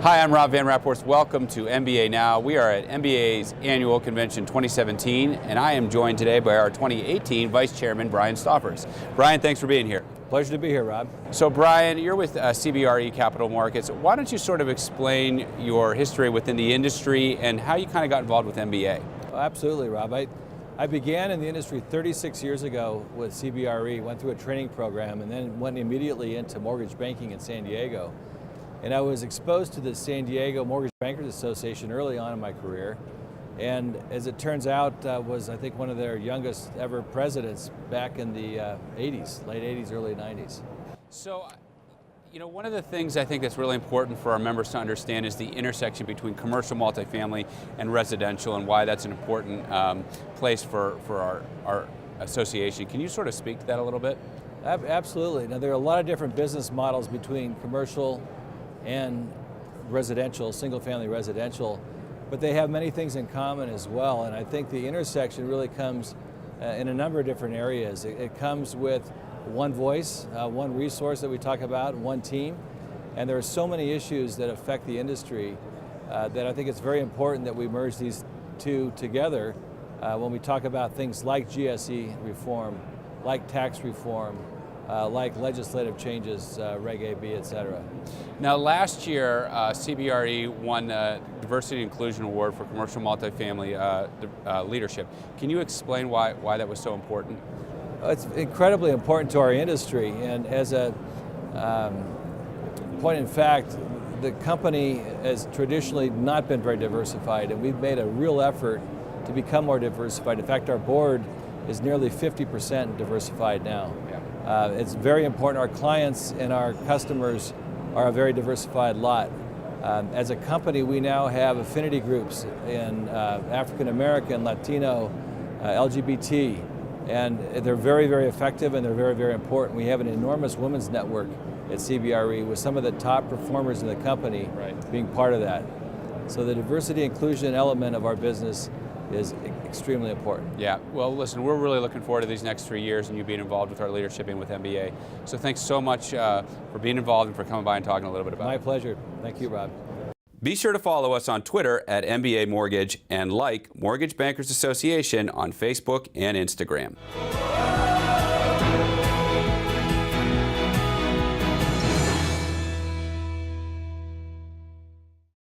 Hi, I'm Rob Van Rapports. Welcome to MBA Now. We are at MBA's annual convention 2017, and I am joined today by our 2018 Vice Chairman, Brian Stoffers. Brian, thanks for being here. Pleasure to be here, Rob. So Brian, you're with CBRE Capital Markets. Why don't you sort of explain your history within the industry and how you kind of got involved with MBA? Oh, absolutely, Rob. I began in the industry 36 years ago with CBRE, went through a training program, and then went immediately into mortgage banking in San Diego. And I was exposed to the San Diego Mortgage Bankers Association early on in my career. And as it turns out, was I think one of their youngest ever presidents back in the 80s, late 80s, early 90s. So, you know, one of the things I think that's really important for our members to understand is the intersection between commercial multifamily and residential, and why that's an important place for our association. Can you sort of speak to that a little bit? Absolutely. Now, there are a lot of different business models between commercial and residential, single-family residential, but they have many things in common as well. And I think the intersection really comes in a number of different areas. It comes with one voice, one resource that we talk about, one team. And there are so many issues that affect the industry that I think it's very important that we merge these two together when we talk about things like GSE reform, like tax reform, like legislative changes, Reg AB, et cetera. Now, last year, CBRE won the Diversity and Inclusion Award for Commercial Multifamily Leadership. Can you explain why that was so important? It's incredibly important to our industry, and as a point in fact, the company has traditionally not been very diversified, and we've made a real effort to become more diversified. In fact, our board is nearly 50% diversified now. It's very important. Our clients and our customers are a very diversified lot. As a company, we now have affinity groups in African American, Latino, LGBT, and they're very, very effective, and they're very, very important. We have an enormous women's network at CBRE with some of the top performers in the company being part of that. So the diversity inclusion element of our business is extremely important. Yeah, well listen, we're really looking forward to these next 3 years and you being involved with our leadership and with MBA. So thanks so much for being involved and for coming by and talking a little bit about it. My pleasure. Thank you, Rob. Be sure to follow us on Twitter at MBA Mortgage and like Mortgage Bankers Association on Facebook and Instagram.